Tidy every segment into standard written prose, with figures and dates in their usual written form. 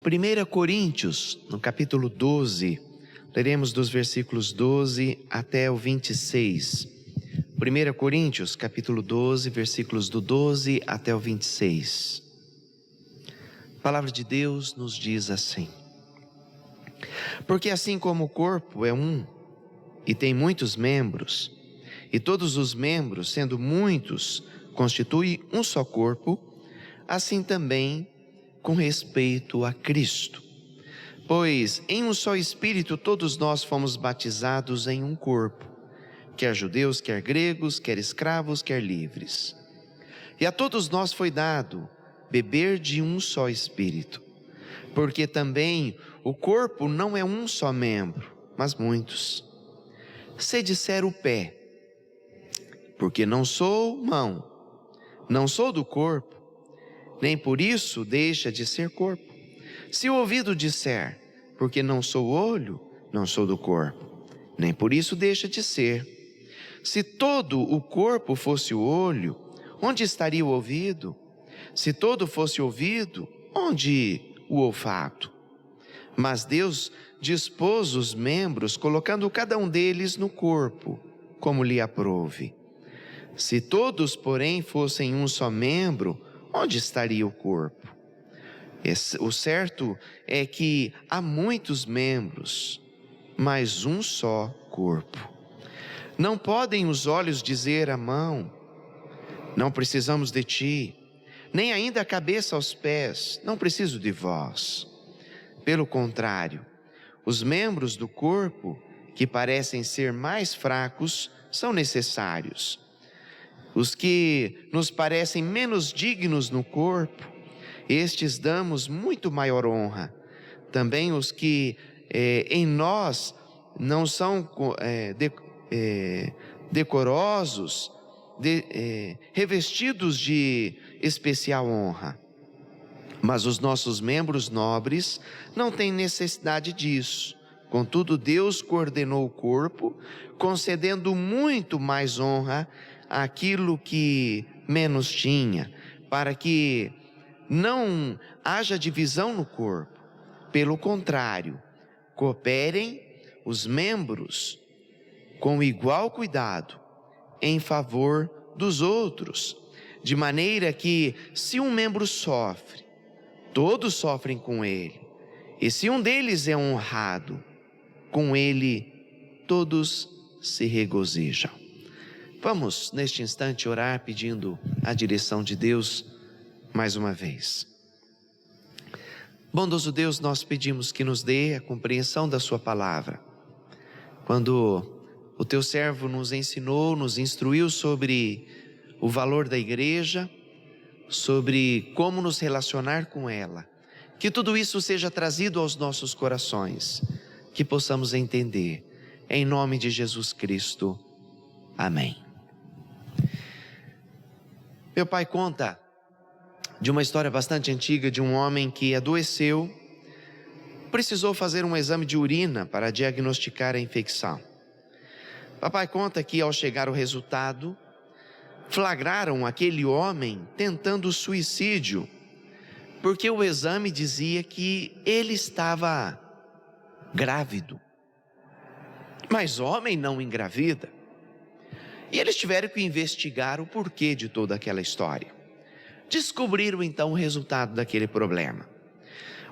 1 Coríntios, no capítulo 12, leremos dos versículos 12 até o 26. 1 Coríntios, capítulo 12, versículos do 12 até o 26. A palavra de Deus nos diz assim: porque assim como o corpo é um e tem muitos membros, e todos os membros, sendo muitos, constituem um só corpo, assim também com respeito a Cristo. Pois em um só Espírito todos nós fomos batizados em um corpo, quer judeus, quer gregos, quer escravos, quer livres. E a todos nós foi dado beber de um só Espírito, porque também o corpo não é um só membro, mas muitos. Se disser o pé, porque não sou mão, não sou do corpo, nem por isso deixa de ser corpo. Se o ouvido disser, porque não sou olho, não sou do corpo, nem por isso deixa de ser. Se todo o corpo fosse o olho, onde estaria o ouvido? Se todo fosse ouvido, onde o olfato? Mas Deus dispôs os membros, colocando cada um deles no corpo, como lhe aprouve. Se todos, porém, fossem um só membro, onde estaria o corpo? O certo é que há muitos membros, mas um só corpo. Não podem os olhos dizer à mão, não precisamos de ti, nem ainda a cabeça aos pés, não preciso de vós. Pelo contrário, os membros do corpo, que parecem ser mais fracos, são necessários. Os que nos parecem menos dignos no corpo, estes damos muito maior honra. Também os que em nós não são decorosos, revestidos de especial honra. Mas os nossos membros nobres não têm necessidade disso. Contudo, Deus coordenou o corpo, concedendo muito mais honra àquilo que menos tinha, para que não haja divisão no corpo. Pelo contrário, cooperem os membros com igual cuidado em favor dos outros, de maneira que, se um membro sofre, todos sofrem com ele, e se um deles é honrado, com ele todos se regozijam. Vamos, neste instante, orar pedindo a direção de Deus mais uma vez. Bondoso Deus, nós pedimos que nos dê a compreensão da sua palavra. Quando o teu servo nos ensinou, nos instruiu sobre o valor da igreja, sobre como nos relacionar com ela, que tudo isso seja trazido aos nossos corações, que possamos entender. Em nome de Jesus Cristo. Amém. Meu pai conta de uma história bastante antiga de um homem que adoeceu, precisou fazer um exame de urina para diagnosticar a infecção. Papai conta que ao chegar o resultado, flagraram aquele homem tentando suicídio, porque o exame dizia que ele estava grávido. Mas homem não engravida. E eles tiveram que investigar o porquê de toda aquela história. Descobriram então o resultado daquele problema.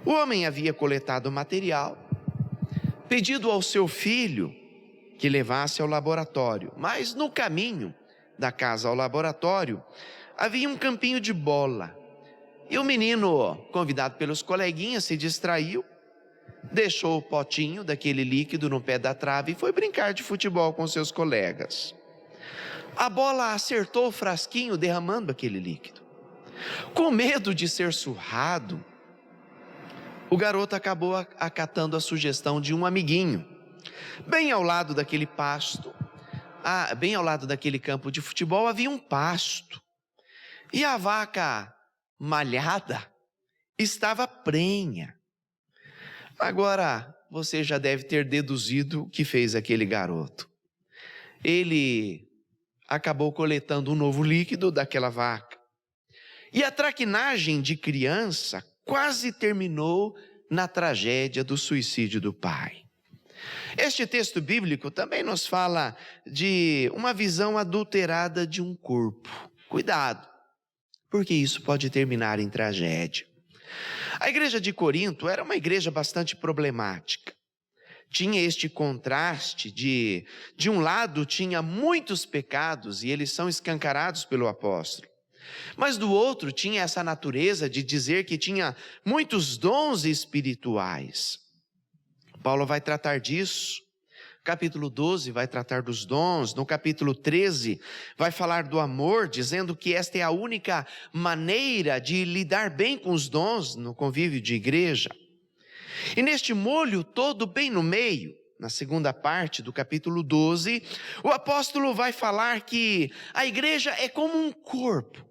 O homem havia coletado material, pedido ao seu filho que levasse ao laboratório, mas no caminho da casa ao laboratório havia um campinho de bola. E o menino, convidado pelos coleguinhas, se distraiu, deixou o potinho daquele líquido no pé da trave e foi brincar de futebol com seus colegas. A bola acertou o frasquinho, derramando aquele líquido. Com medo de ser surrado, o garoto acabou acatando a sugestão de um amiguinho. Bem ao lado daquele pasto, bem ao lado daquele campo de futebol, havia um pasto. E a vaca malhada estava prenha. Agora, você já deve ter deduzido o que fez aquele garoto. Ele acabou coletando um novo líquido daquela vaca. E a traquinagem de criança quase terminou na tragédia do suicídio do pai. Este texto bíblico também nos fala de uma visão adulterada de um corpo. Cuidado, porque isso pode terminar em tragédia. A igreja de Corinto era uma igreja bastante problemática. Tinha este contraste de um lado tinha muitos pecados e eles são escancarados pelo apóstolo. Mas do outro tinha essa natureza de dizer que tinha muitos dons espirituais. Paulo vai tratar disso. Capítulo 12 vai tratar dos dons. No capítulo 13 vai falar do amor, dizendo que esta é a única maneira de lidar bem com os dons no convívio de igreja. E neste molho todo bem no meio, na segunda parte do capítulo 12, o apóstolo vai falar que a igreja é como um corpo.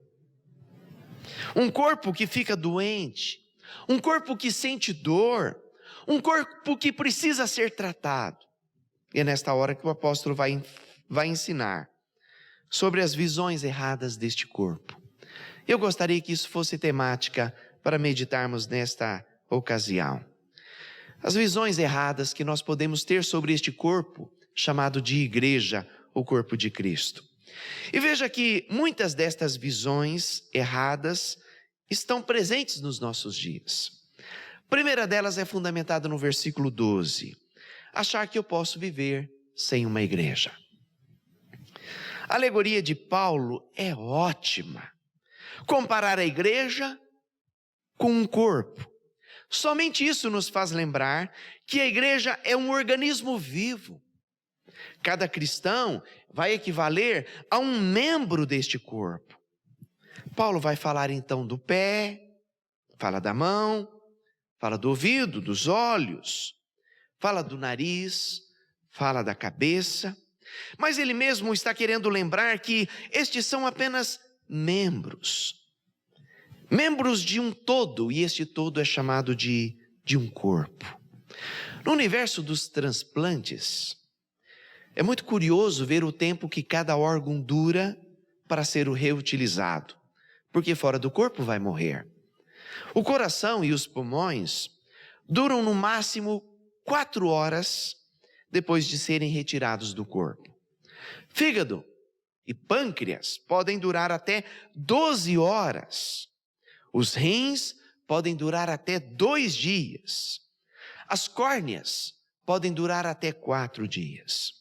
Um corpo que fica doente, um corpo que sente dor, um corpo que precisa ser tratado. E é nesta hora que o apóstolo vai ensinar sobre as visões erradas deste corpo. Eu gostaria que isso fosse temática para meditarmos nesta ocasião. As visões erradas que nós podemos ter sobre este corpo, chamado de igreja, o corpo de Cristo. E veja que muitas destas visões erradas estão presentes nos nossos dias. A primeira delas é fundamentada no versículo 12. Achar que eu posso viver sem uma igreja. A alegoria de Paulo é ótima. Comparar a igreja com um corpo. Somente isso nos faz lembrar que a igreja é um organismo vivo. Cada cristão vai equivaler a um membro deste corpo. Paulo vai falar então do pé, fala da mão, fala do ouvido, dos olhos, fala do nariz, fala da cabeça, mas ele mesmo está querendo lembrar que estes são apenas membros. Membros de um todo, e este todo é chamado de um corpo. No universo dos transplantes, é muito curioso ver o tempo que cada órgão dura para ser reutilizado, porque fora do corpo vai morrer. O coração e os pulmões duram no máximo 4 horas depois de serem retirados do corpo. Fígado e pâncreas podem durar até 12 horas. Os rins podem durar até 2 dias. As córneas podem durar até 4 dias.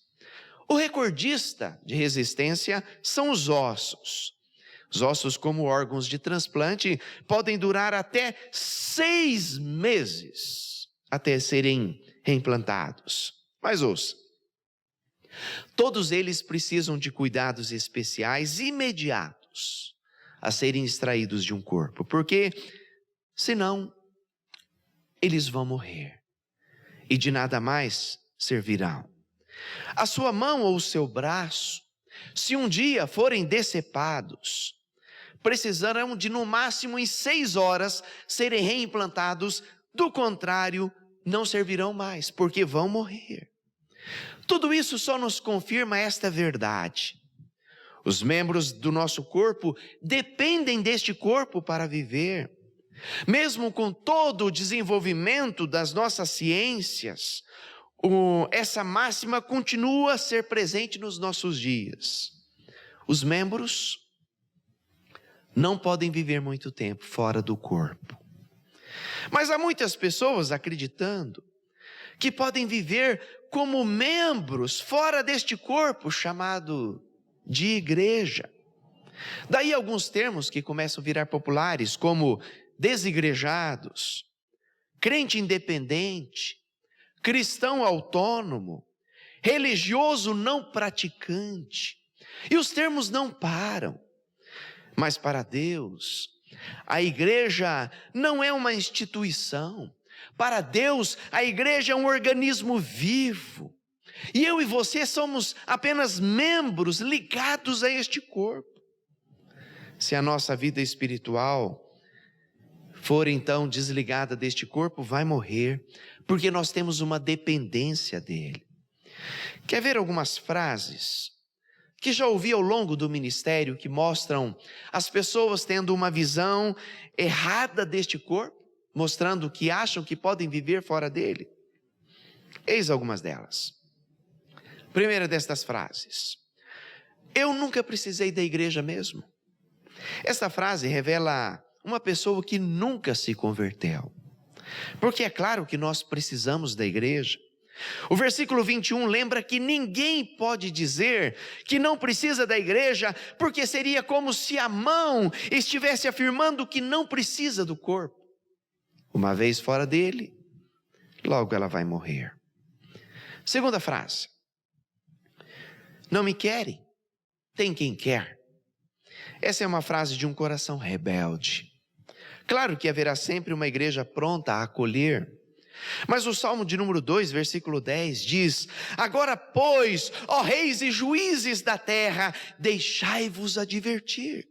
O recordista de resistência são os ossos. Os ossos, como órgãos de transplante, podem durar até 6 meses até serem reimplantados. Mas ouça, todos eles precisam de cuidados especiais imediatos a serem extraídos de um corpo, porque senão eles vão morrer e de nada mais servirão. A sua mão ou o seu braço, se um dia forem decepados, precisarão de no máximo em 6 horas serem reimplantados, do contrário, não servirão mais, porque vão morrer. Tudo isso só nos confirma esta verdade. Os membros do nosso corpo dependem deste corpo para viver. Mesmo com todo o desenvolvimento das nossas ciências, essa máxima continua a ser presente nos nossos dias. Os membros não podem viver muito tempo fora do corpo. Mas há muitas pessoas acreditando que podem viver como membros fora deste corpo chamado de igreja. Daí alguns termos que começam a virar populares, como desigrejados, crente independente, cristão autônomo, religioso não praticante. E os termos não param. Mas para Deus, a igreja não é uma instituição. Para Deus, a igreja é um organismo vivo. E eu e você somos apenas membros ligados a este corpo. Se a nossa vida espiritual for então desligada deste corpo, vai morrer, porque nós temos uma dependência dele. Quer ver algumas frases que já ouvi ao longo do ministério que mostram as pessoas tendo uma visão errada deste corpo? mostrando que acham que podem viver fora dele. Eis algumas delas. Primeira destas frases: eu nunca precisei da igreja mesmo. Esta frase revela uma pessoa que nunca se converteu. Porque é claro que nós precisamos da igreja. O versículo 21 lembra que ninguém pode dizer que não precisa da igreja, porque seria como se a mão estivesse afirmando que não precisa do corpo. Uma vez fora dele, logo ela vai morrer. Segunda frase: não me querem, tem quem quer. Essa é uma frase de um coração rebelde. Claro que haverá sempre uma igreja pronta a acolher, mas o Salmo de número 2, versículo 10 diz: agora pois, ó reis e juízes da terra, deixai-vos advertir.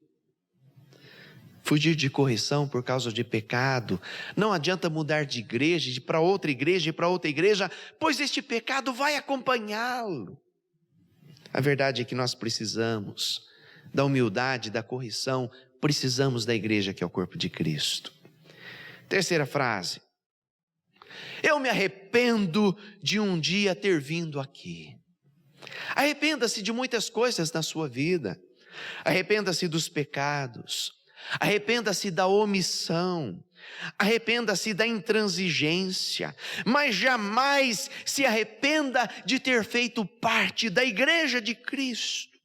Fugir de correção por causa de pecado, não adianta mudar de igreja, para outra igreja e para outra igreja, pois este pecado vai acompanhá-lo. A verdade é que nós precisamos da humildade, da correção, precisamos da igreja que é o corpo de Cristo. Terceira frase: eu me arrependo de um dia ter vindo aqui. Arrependa-se de muitas coisas na sua vida. Arrependa-se dos pecados. Arrependa-se da omissão. Arrependa-se da intransigência. Mas jamais se arrependa de ter feito parte da igreja de Cristo.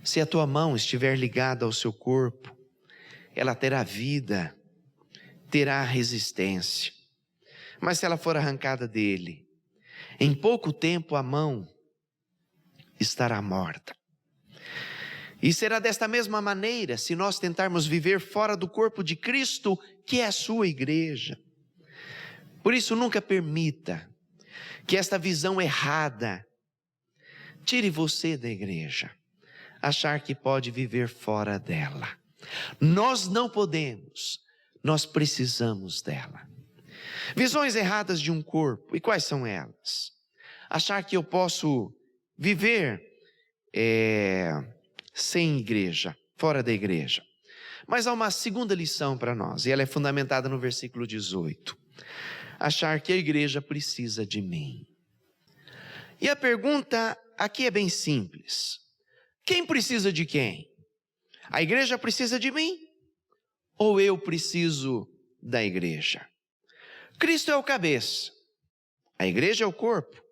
Se a tua mão estiver ligada ao seu corpo, ela terá vida, terá resistência. Mas se ela for arrancada dele, em pouco tempo a mão estará morta. E será desta mesma maneira se nós tentarmos viver fora do corpo de Cristo, que é a sua igreja. Por isso, nunca permita que esta visão errada tire você da igreja, achar que pode viver fora dela. Nós não podemos, nós precisamos dela. Visões erradas de um corpo, e quais são elas? Achar que eu posso viver sem igreja, fora da igreja. Mas há uma segunda lição para nós, e ela é fundamentada no versículo 18. Achar que a igreja precisa de mim. E a pergunta aqui é bem simples: quem precisa de quem? A igreja precisa de mim? Ou eu preciso da igreja? Cristo é o cabeça, a igreja é o corpo.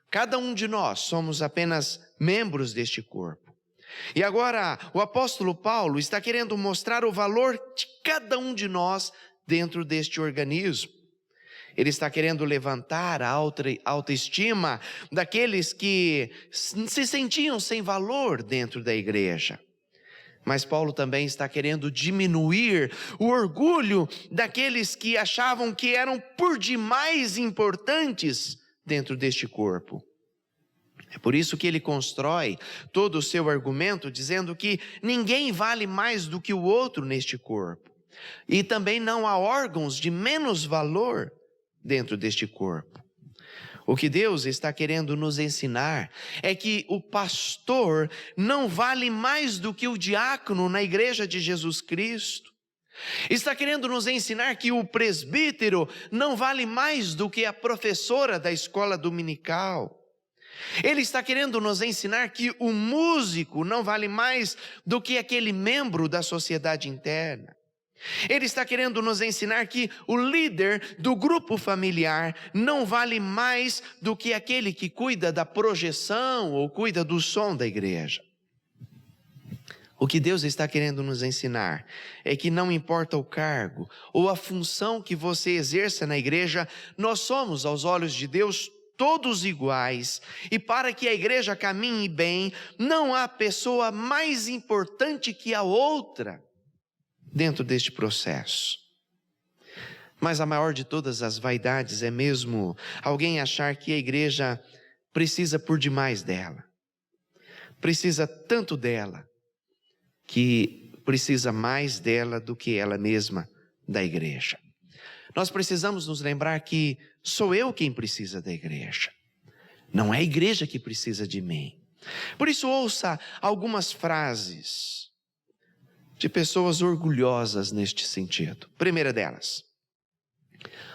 Cada um de nós somos apenas membros deste corpo. E agora o apóstolo Paulo está querendo mostrar o valor de cada um de nós dentro deste organismo. Ele está querendo levantar a autoestima daqueles que se sentiam sem valor dentro da igreja. Mas Paulo também está querendo diminuir o orgulho daqueles que achavam que eram por demais importantes dentro deste corpo. É por isso que ele constrói todo o seu argumento dizendo que ninguém vale mais do que o outro neste corpo. E também não há órgãos de menos valor dentro deste corpo. O que Deus está querendo nos ensinar é que o pastor não vale mais do que o diácono na igreja de Jesus Cristo. Está querendo nos ensinar que o presbítero não vale mais do que a professora da escola dominical. Ele está querendo nos ensinar que o músico não vale mais do que aquele membro da sociedade interna. Ele está querendo nos ensinar que o líder do grupo familiar não vale mais do que aquele que cuida da projeção ou cuida do som da igreja. O que Deus está querendo nos ensinar é que não importa o cargo ou a função que você exerça na igreja, nós somos, aos olhos de Deus, todos iguais. E para que a igreja caminhe bem, não há pessoa mais importante que a outra dentro deste processo. Mas a maior de todas as vaidades é mesmo alguém achar que a igreja precisa por demais dela. Precisa tanto dela, que precisa mais dela do que ela mesma da igreja. Nós precisamos nos lembrar que sou eu quem precisa da igreja. Não é a igreja que precisa de mim. Por isso ouça algumas frases de pessoas orgulhosas neste sentido. Primeira delas: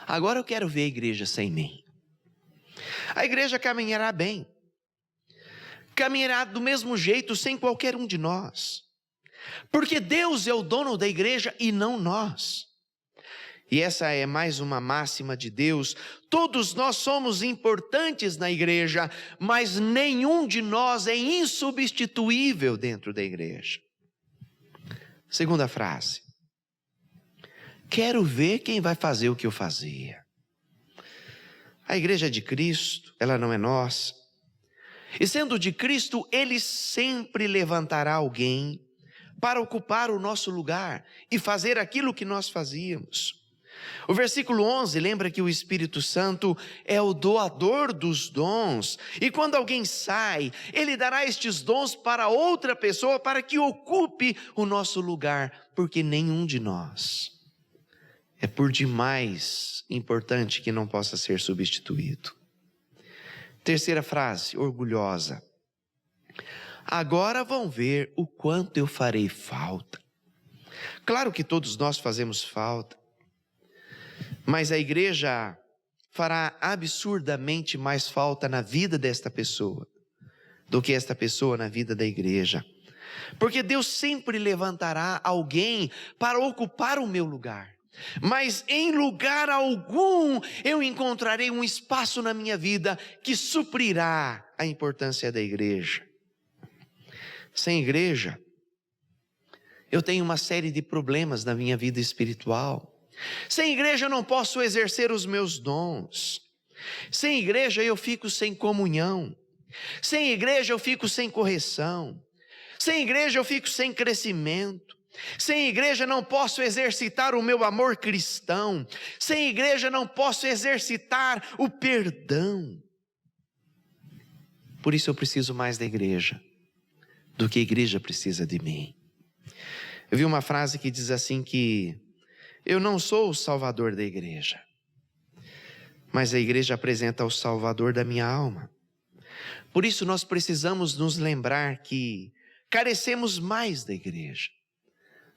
agora eu quero ver a igreja sem mim. A igreja caminhará bem, caminhará do mesmo jeito sem qualquer um de nós, porque Deus é o dono da igreja e não nós. E essa é mais uma máxima de Deus: todos nós somos importantes na igreja, mas nenhum de nós é insubstituível dentro da igreja. Segunda frase: quero ver quem vai fazer o que eu fazia. A igreja é de Cristo, ela não é nossa. E sendo de Cristo, Ele sempre levantará alguém para ocupar o nosso lugar e fazer aquilo que nós fazíamos. O versículo 11 lembra que o Espírito Santo é o doador dos dons, e quando alguém sai, Ele dará estes dons para outra pessoa para que ocupe o nosso lugar, porque nenhum de nós é por demais importante que não possa ser substituído. Terceira frase, orgulhosa: agora vão ver o quanto eu farei falta. Claro que todos nós fazemos falta, mas a igreja fará absurdamente mais falta na vida desta pessoa do que esta pessoa na vida da igreja. Porque Deus sempre levantará alguém para ocupar o meu lugar. Mas em lugar algum eu encontrarei um espaço na minha vida que suprirá a importância da igreja. Sem igreja, eu tenho uma série de problemas na minha vida espiritual. Sem igreja eu não posso exercer os meus dons. Sem igreja eu fico sem comunhão. Sem igreja eu fico sem correção. Sem igreja eu fico sem crescimento. Sem igreja não posso exercitar o meu amor cristão. Sem igreja não posso exercitar o perdão. Por isso eu preciso mais da igreja do que a igreja precisa de mim. Eu vi uma frase que diz assim que eu não sou o salvador da igreja, mas a igreja apresenta o salvador da minha alma. Por isso nós precisamos nos lembrar que carecemos mais da igreja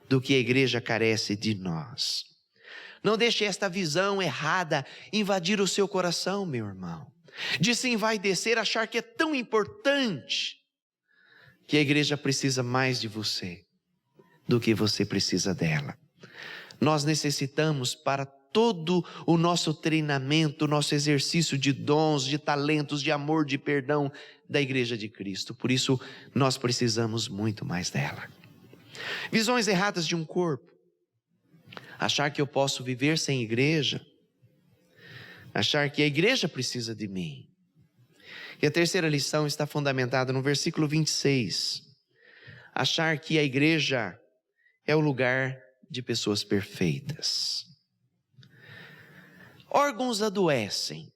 do que a igreja carece de nós. Não deixe esta visão errada invadir o seu coração, meu irmão, de se envaidecer, achar que é tão importante, que a igreja precisa mais de você do que você precisa dela. Nós necessitamos para todo o nosso treinamento, o nosso exercício de dons, de talentos, de amor, de perdão da igreja de Cristo. Por isso nós precisamos muito mais dela. Visões erradas de um corpo: achar que eu posso viver sem igreja, achar que a igreja precisa de mim. E a terceira lição está fundamentada no versículo 26. Achar que a igreja é o lugar de pessoas perfeitas. Órgãos adoecem.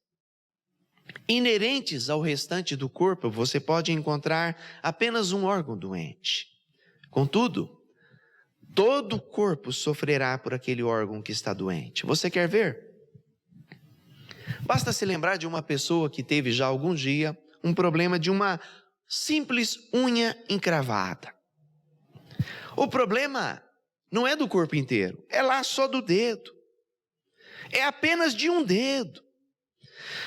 Inerentes ao restante do corpo, você pode encontrar apenas um órgão doente. Contudo, todo o corpo sofrerá por aquele órgão que está doente. Você quer ver? Basta se lembrar de uma pessoa que teve já algum dia um problema de uma simples unha encravada. O problema não é do corpo inteiro, é lá só do dedo. É apenas de um dedo.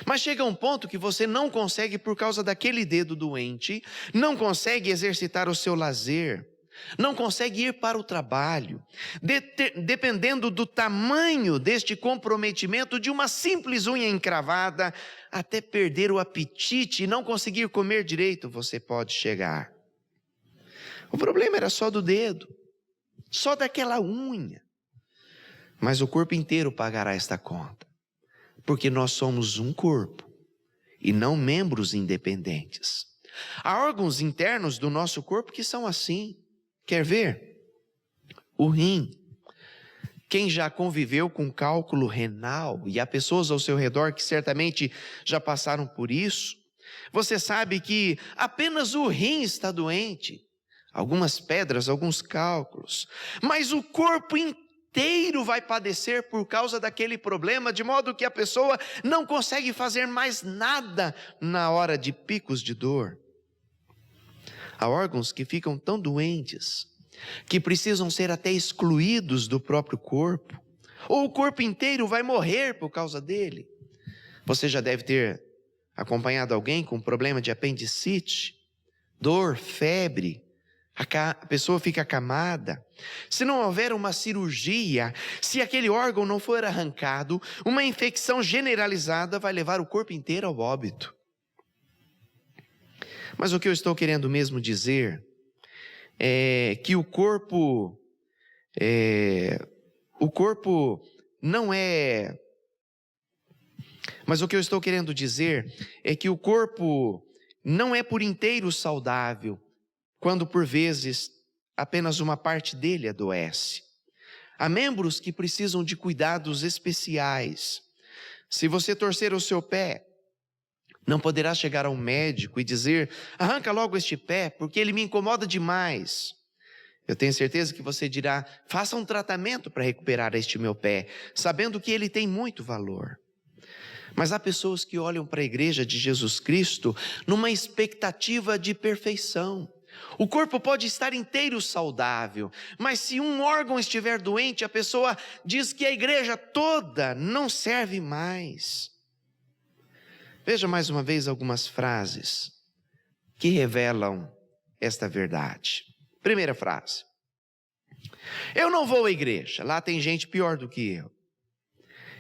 Mas chega um ponto que você não consegue, por causa daquele dedo doente, não consegue exercitar o seu lazer, não consegue ir para o trabalho, dependendo do tamanho deste comprometimento de uma simples unha encravada, até perder o apetite e não conseguir comer direito, você pode chegar. O problema era só do dedo, só daquela unha. Mas o corpo inteiro pagará esta conta, porque nós somos um corpo e não membros independentes. Há órgãos internos do nosso corpo que são assim. Quer ver? O rim. Quem já conviveu com cálculo renal, e há pessoas ao seu redor que certamente já passaram por isso, você sabe que apenas o rim está doente. Algumas pedras, alguns cálculos, mas o corpo inteiro vai padecer por causa daquele problema, de modo que a pessoa não consegue fazer mais nada na hora de picos de dor. Há órgãos que ficam tão doentes que precisam ser até excluídos do próprio corpo, ou o corpo inteiro vai morrer por causa dele. Você já deve ter acompanhado alguém com problema de apendicite, dor, febre, a pessoa fica acamada. Se não houver uma cirurgia, se aquele órgão não for arrancado, uma infecção generalizada vai levar o corpo inteiro ao óbito. Mas o que eu estou querendo mesmo dizer é que o corpo não é... Mas o que eu estou querendo dizer é que o corpo não é por inteiro saudável, quando por vezes apenas uma parte dele adoece. Há membros que precisam de cuidados especiais. Se você torcer o seu pé, não poderá chegar ao médico e dizer: arranca logo este pé, porque ele me incomoda demais. Eu tenho certeza que você dirá: faça um tratamento para recuperar este meu pé, sabendo que ele tem muito valor. Mas há pessoas que olham para a igreja de Jesus Cristo numa expectativa de perfeição. O corpo pode estar inteiro saudável, mas se um órgão estiver doente, a pessoa diz que a igreja toda não serve mais. Veja mais uma vez algumas frases que revelam esta verdade. Primeira frase: eu não vou à igreja, lá tem gente pior do que eu.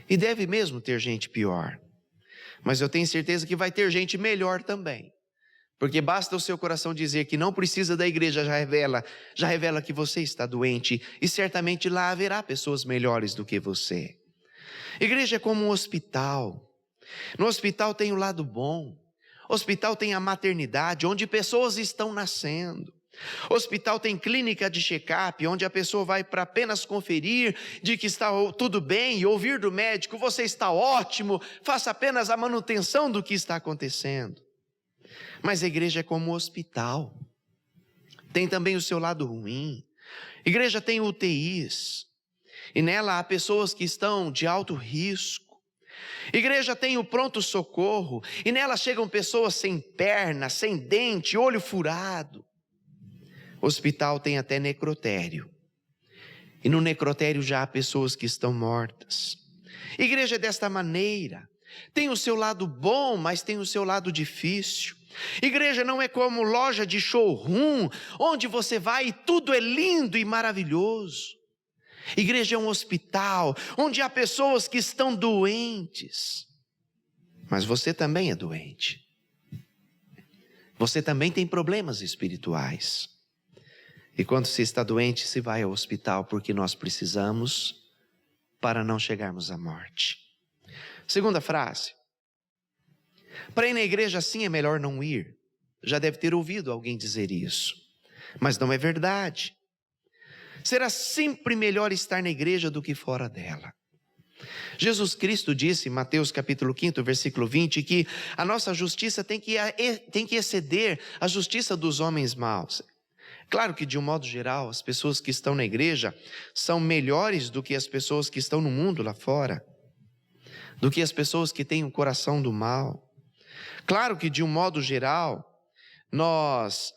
E deve mesmo ter gente pior, mas eu tenho certeza que vai ter gente melhor também. Porque basta o seu coração dizer que não precisa da igreja, já revela que você está doente, e certamente lá haverá pessoas melhores do que você. Igreja é como um hospital. No hospital tem o lado bom. Hospital tem a maternidade, onde pessoas estão nascendo. Hospital tem clínica de check-up, onde a pessoa vai para apenas conferir de que está tudo bem e ouvir do médico: você está ótimo, faça apenas a manutenção do que está acontecendo. Mas a igreja é como um hospital. Tem também o seu lado ruim. A igreja tem UTIs, e nela há pessoas que estão de alto risco. A igreja tem o pronto-socorro, e nela chegam pessoas sem perna, sem dente, olho furado. O hospital tem até necrotério, e no necrotério já há pessoas que estão mortas. A igreja é desta maneira. Tem o seu lado bom, mas tem o seu lado difícil. Igreja não é como loja de showroom, onde você vai e tudo é lindo e maravilhoso. Igreja é um hospital, onde há pessoas que estão doentes. Mas você também é doente. Você também tem problemas espirituais. E quando se está doente, se vai ao hospital, porque nós precisamos para não chegarmos à morte. Segunda frase: para ir na igreja assim é melhor não ir. Já deve ter ouvido alguém dizer isso, mas não é verdade. Será sempre melhor estar na igreja do que fora dela. Jesus Cristo disse em Mateus capítulo 5, versículo 20, que a nossa justiça tem que exceder a justiça dos homens maus. Claro que de um modo geral, as pessoas que estão na igreja são melhores do que as pessoas que estão no mundo lá fora, do que as pessoas que têm o coração do mal. Claro que de um modo geral, nós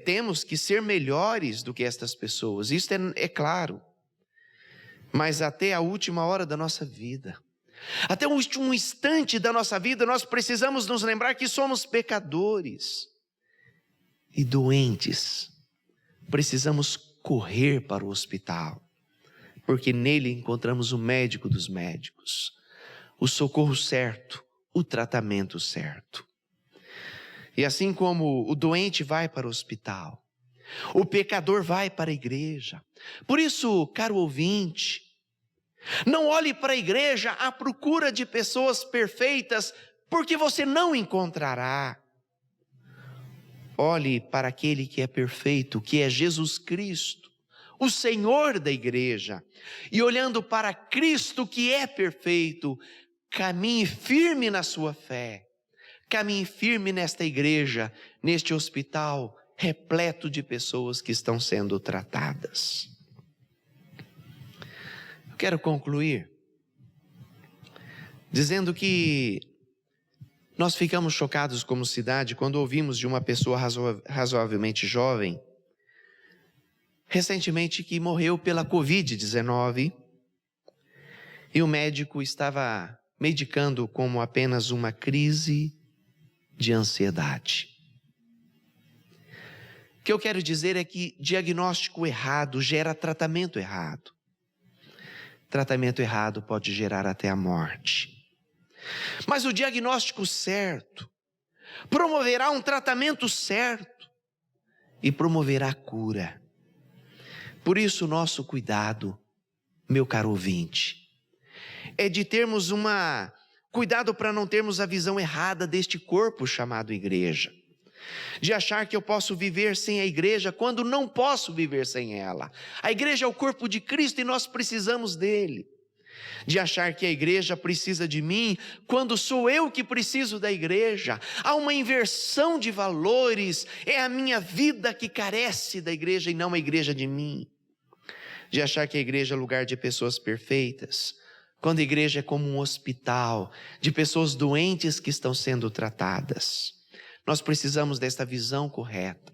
temos que ser melhores do que estas pessoas, isso é claro. Mas até a última hora da nossa vida, até o último instante da nossa vida, nós precisamos nos lembrar que somos pecadores e doentes. Precisamos correr para o hospital, porque nele encontramos o médico dos médicos, o socorro certo, o tratamento certo. E assim como o doente vai para o hospital, o pecador vai para a igreja. Por isso, caro ouvinte, não olhe para a igreja à procura de pessoas perfeitas, porque você não encontrará. Olhe para aquele que é perfeito, que é Jesus Cristo, o Senhor da igreja. E olhando para Cristo que é perfeito, caminhe firme na sua fé. Caminhe firme nesta igreja, neste hospital repleto de pessoas que estão sendo tratadas. Eu quero concluir dizendo que nós ficamos chocados como cidade quando ouvimos de uma pessoa razoavelmente jovem recentemente que morreu pela Covid-19 e o médico estava medicando como apenas uma crise de ansiedade. O que eu quero dizer é que diagnóstico errado gera tratamento errado. Tratamento errado pode gerar até a morte. Mas o diagnóstico certo promoverá um tratamento certo e promoverá cura. Por isso, nosso cuidado, meu caro ouvinte, é de termos cuidado para não termos a visão errada deste corpo chamado igreja. De achar que eu posso viver sem a igreja quando não posso viver sem ela. A igreja é o corpo de Cristo e nós precisamos dele. De achar que a igreja precisa de mim quando sou eu que preciso da igreja. Há uma inversão de valores, é a minha vida que carece da igreja e não a igreja de mim. De achar que a igreja é lugar de pessoas perfeitas, quando a igreja é como um hospital de pessoas doentes que estão sendo tratadas. Nós precisamos desta visão correta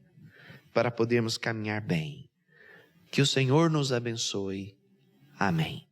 para podermos caminhar bem. Que o Senhor nos abençoe. Amém.